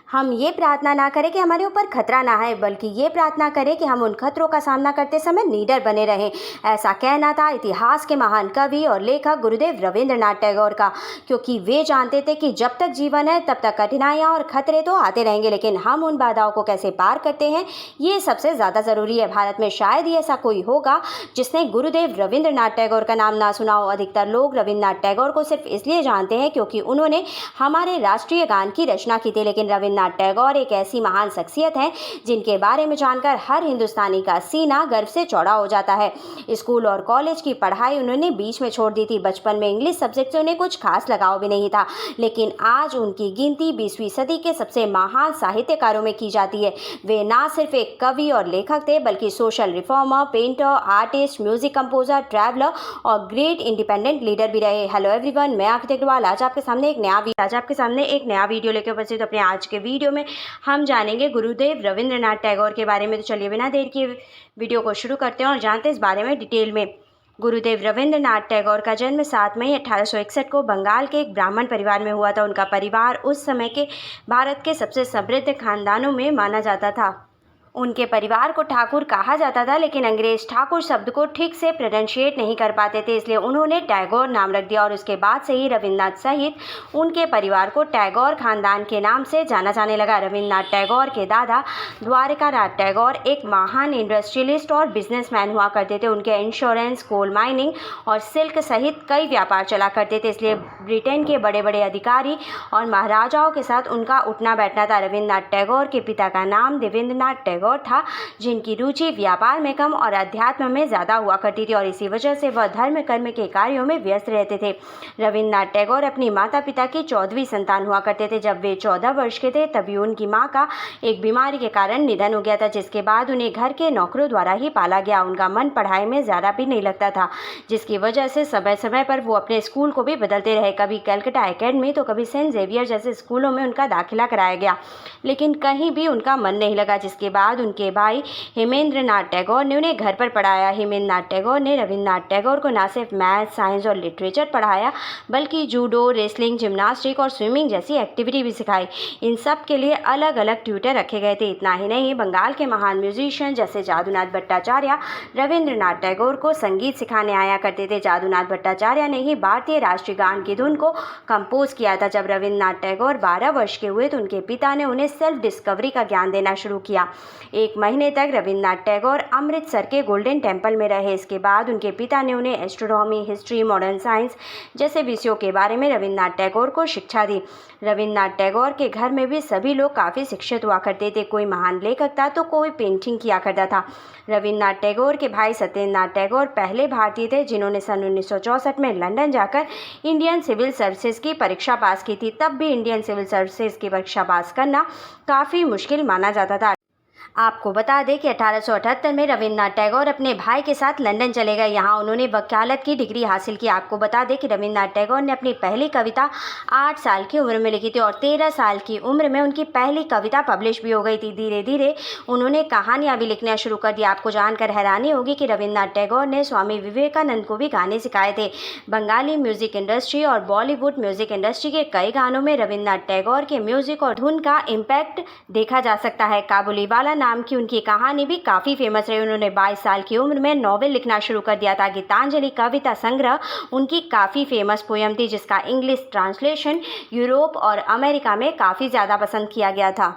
हम ये प्रार्थना ना करें कि हमारे ऊपर खतरा ना आए, बल्कि ये प्रार्थना करें कि हम उन खतरों का सामना करते समय निडर बने रहें। ऐसा कहना था इतिहास के महान कवि और लेखक गुरुदेव रविंद्रनाथ टैगोर का, क्योंकि वे जानते थे कि जब तक जीवन है तब तक कठिनाइयाँ और खतरे तो आते रहेंगे, लेकिन हम उन बाधाओं को कैसे पार करते हैं ये सबसे ज़्यादा ज़रूरी है। भारत में शायद ही ऐसा कोई होगा जिसने गुरुदेव रविंद्रनाथ टैगोर का नाम ना सुना हो। अधिकतर लोग रविंद्रनाथ टैगोर को सिर्फ इसलिए जानते हैं क्योंकि उन्होंने हमारे राष्ट्रीय गान की रचना की थी, लेकिन रविंद्रनाथ टैगोर एक ऐसी महान शख्सियत हैं जिनके बारे में जानकर हर हिंदुस्तानी का सीना गर्व से चौड़ा हो जाता है। स्कूल और कॉलेज की पढ़ाई उन्होंने बीच में छोड़ दी थी। बचपन में इंग्लिश सब्जेक्ट से उन्हें कुछ खास लगाव भी नहीं था, लेकिन आज उनकी गिनती 20वीं सदी के सबसे महान साहित्यकारों में की जाती है। वे ना सिर्फ एक कवि और लेखक थे, बल्कि social reformer, painter, artist, music composer, traveller और ग्रेट इंडिपेंडेंट लीडर भी रहे। हेलो एवरीवन, मैं आकृति अग्रवाल आज आपके सामने एक नया वीडियो लेकर उपस्थित। अपने आज के वीडियो में हम जानेंगे गुरुदेव रविंद्रनाथ टैगोर के बारे में। तो चलिए बिना देर किए वीडियो को शुरू करते हैं और जानते हैं इस बारे में डिटेल में। गुरुदेव रविंद्रनाथ टैगोर का जन्म 7 मई 1861 को बंगाल के एक ब्राह्मण परिवार में हुआ था। उनका परिवार उस समय के भारत के सबसे समृद्ध खानदानों में माना जाता था। उनके परिवार को ठाकुर कहा जाता था, लेकिन अंग्रेज ठाकुर शब्द को ठीक से प्रोनाउंशिएट नहीं कर पाते थे, इसलिए उन्होंने टैगोर नाम रख दिया और उसके बाद से ही रविंद्रनाथ सहित उनके परिवार को टैगोर खानदान के नाम से जाना जाने लगा। रविंद्रनाथ टैगोर के दादा द्वारकानाथ टैगोर एक महान इंडस्ट्रियलिस्ट और बिजनेसमैन हुआ करते थे। उनके इंश्योरेंस, कोल माइनिंग और सिल्क सहित कई व्यापार चला करते थे, इसलिए ब्रिटेन के बड़े बड़े अधिकारी और महाराजाओं के साथ उनका उठना बैठना था। रविंद्रनाथ टैगोर के पिता का नाम देवेंद्रनाथ टैगोर था, जिनकी रुचि व्यापार में कम और अध्यात्म में ज़्यादा हुआ करती थी और इसी वजह से वह धर्म कर्म के कार्यों में व्यस्त रहते थे। रविंद्रनाथ टैगोर अपनी माता पिता की 14वीं संतान हुआ करते थे। जब वे 14 वर्ष के थे तभी उनकी मां का एक बीमारी के कारण निधन हो गया था, जिसके बाद उन्हें घर के नौकरों द्वारा ही पाला गया। उनका मन पढ़ाई में ज़्यादा भी नहीं लगता था, जिसकी वजह से समय समय पर वो अपने स्कूल को भी बदलते रहे। कभी कलकत्ता एकेडमी तो कभी सेंट जेवियर जैसे स्कूलों में उनका दाखिला कराया गया, लेकिन कहीं भी उनका मन नहीं लगा, जिसके बाद उनके भाई हेमेंद्रनाथ टैगोर ने उन्हें घर पर पढ़ाया। हेमेंद्रनाथ टैगोर ने रविंद्रनाथ टैगोर को न सिर्फ मैथ, साइंस और लिटरेचर पढ़ाया, बल्कि जूडो, रेसलिंग, जिम्नास्टिक और स्विमिंग जैसी एक्टिविटी भी सिखाई। इन सब के लिए अलग अलग ट्यूटर रखे गए थे। इतना ही नहीं, बंगाल के महान म्यूजिशियन जैसे जादूनाथ भट्टाचार्य रविंद्रनाथ टैगोर को संगीत सिखाने आया करते थे। जादूनाथ भट्टाचार्य ने ही भारतीय राष्ट्रीय गान की धुन को कंपोज किया था। जब रविंद्रनाथ टैगोर 12 वर्ष के हुए तो उनके पिता ने उन्हें सेल्फ डिस्कवरी का ज्ञान देना शुरू किया। एक महीने तक रविंद्रनाथ टैगोर अमृतसर के गोल्डन टेम्पल में रहे। इसके बाद उनके पिता ने उन्हें एस्ट्रोनॉमी, हिस्ट्री, मॉडर्न साइंस जैसे विषयों के बारे में रविंद्रनाथ टैगोर को शिक्षा दी। रविंद्रनाथ टैगोर के घर में भी सभी लोग काफ़ी शिक्षित हुआ करते थे। कोई महान लेखक था तो कोई पेंटिंग किया करता था। रविंद्रनाथ टैगोर के भाई सत्येंद्रनाथ टैगोर पहले भारतीय थे जिन्होंने सन 1964 में लंदन जाकर इंडियन सिविल सर्विसेज की परीक्षा पास की थी। तब भी इंडियन सिविल सर्विसेज की परीक्षा पास करना काफ़ी मुश्किल माना जाता था। आपको बता दें कि 1878 में रविंद्रनाथ टैगोर अपने भाई के साथ लंदन चले गए। यहाँ उन्होंने वकालत की डिग्री हासिल की। आपको बता दें कि रविंद्रनाथ टैगोर ने अपनी पहली कविता 8 साल की उम्र में लिखी थी और 13 साल की उम्र में उनकी पहली कविता पब्लिश भी हो गई थी। धीरे धीरे उन्होंने कहानियाँ भी लिखना शुरू कर दी। आपको जानकर हैरानी होगी कि रविंद्रनाथ टैगोर ने स्वामी विवेकानंद को भी गाने सिखाए थे। बंगाली म्यूजिक इंडस्ट्री और बॉलीवुड म्यूजिक इंडस्ट्री के कई गानों में रविंद्रनाथ टैगोर के म्यूजिक और धुन का इम्पैक्ट देखा जा सकता है। काबुलीवाला नाम की उनकी कहानी भी काफ़ी फेमस रही। उन्होंने 22 साल की उम्र में नॉवेल लिखना शुरू कर दिया था। गीतांजलि कविता संग्रह उनकी काफ़ी फेमस पोयम थी, जिसका इंग्लिश ट्रांसलेशन यूरोप और अमेरिका में काफ़ी ज़्यादा पसंद किया गया था।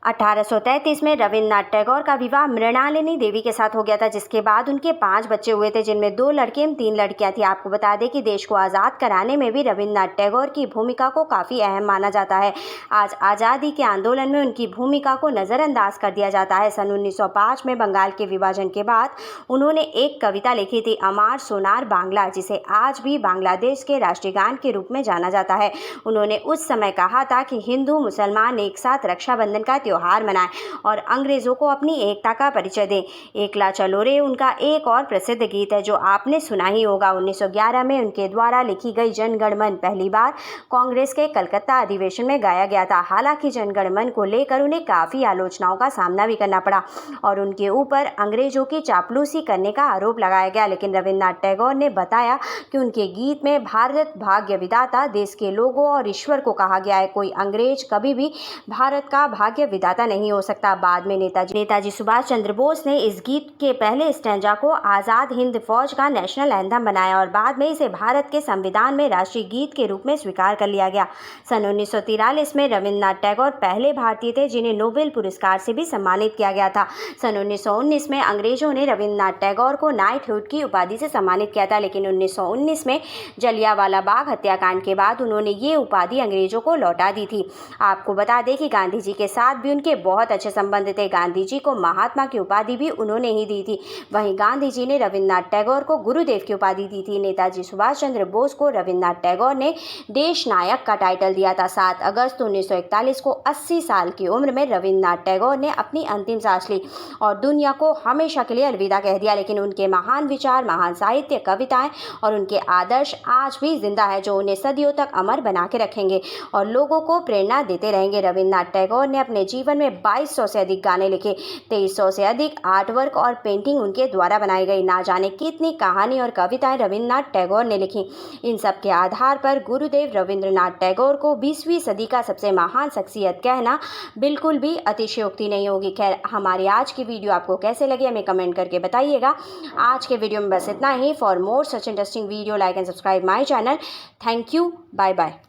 1833 में रविंद्रनाथ टैगोर का विवाह मृणालिनी देवी के साथ हो गया था, जिसके बाद उनके 5 बच्चे हुए थे, जिनमें 2 लड़के एवं 3 लड़कियां थी। आपको बता दें कि देश को आज़ाद कराने में भी रविंद्रनाथ टैगोर की भूमिका को काफ़ी अहम माना जाता है। आज आज़ादी के आंदोलन में उनकी भूमिका को नज़रअंदाज कर दिया जाता है। सन 1905 में बंगाल के विभाजन के बाद उन्होंने एक कविता लिखी थी, अमार सोनार बांग्ला, जिसे आज भी बांग्लादेश के राष्ट्रीय गान के रूप में जाना जाता है। उन्होंने उस समय कहा था कि हिंदू मुसलमान एक साथ रक्षाबंधन का त्यौहार मनाएं और अंग्रेज़ों को अपनी एकता का परिचय दें। एकला चलो रे उनका एक और प्रसिद्ध गीत है जो आपने सुना ही होगा। 1911 में उनके द्वारा लिखी गई जन गण मन पहली बार कांग्रेस के कलकत्ता अधिवेशन में गाया गया था। हालांकि जन गण मन को लेकर उन्हें काफ़ी आलोचनाओं का सामना भी करना पड़ा और उनके ऊपर अंग्रेजों की चापलूसी करने का आरोप लगाया गया, लेकिन रविन्द्रनाथ टैगोर ने बताया कि उनके गीत में भारत भाग्य विधाता, देश के लोगों और ईश्वर को कहा गया है। कोई अंग्रेज कभी भी भारत का भाग्य विधाता नहीं हो सकता। बाद में नेताजी सुभाष चंद्र बोस ने इस गीत के पहले स्टैंजा को आज़ाद हिंद फौज का नेशनल एंथम बनाया और बाद में इसे भारत के संविधान में राष्ट्रीय गीत के रूप में स्वीकार कर लिया गया। सन 1943 में रविन्द्रनाथ टैगोर पहले भारतीय थे जिन्हें नोबेल पुरस्कार से भी सम्मानित किया गया था। सन 1919 में अंग्रेजों ने रविन्द्रनाथ टैगोर को नाइटहुड की उपाधि से सम्मानित किया था, लेकिन 1919 में जलियांवाला बाग हत्याकांड के बाद उन्होंने ये उपाधि अंग्रेजों को लौटा दी थी। आपको बता दें कि गांधी जी के साथ भी उनके बहुत अच्छे संबंध थे। गांधी जी को महात्मा की उपाधि भी उन्होंने ही दी थी। वहीं गांधी जी ने रविन्द्रनाथ टैगोर को गुरुदेव की उपाधि दी थी। नेताजी सुभाष चंद्र बोस को रविन्द्रनाथ टैगोर ने देश नायक का टाइटल दिया था। 7 अगस्त 1941 को 80 साल की उम्र में रविन्द्रनाथ टैगोर ने अपनी अंतिम सांस ली और दुनिया को हमेशा के लिए अलविदा कह दिया, लेकिन उनके महान विचार, महान साहित्य, कविताएं और उनके आदर्श आज भी जिंदा है जो उन्हें सदियों तक अमर बना के रखेंगे और लोगों को प्रेरणा देते रहेंगे। रविन्द्रनाथ टैगोर ने अपने जीवन में 2200 से अधिक गाने लिखे, 2300 से अधिक आर्ट वर्क और पेंटिंग उनके द्वारा बनाई गई। ना जाने कितनी कहानी और कविताएं रविन्द्रनाथ टैगोर ने लिखी। इन सब के आधार पर गुरुदेव रविन्द्रनाथ टैगोर को 20वीं सदी का सबसे महान शख्सियत कहना बिल्कुल भी अतिशयोक्ति नहीं होगी। खैर, हमारी आज की वीडियो आपको कैसे लगी हमें कमेंट करके बताइएगा। आज के वीडियो में बस इतना ही। For more such interesting video, like and subscribe my channel. Thank you. Bye bye.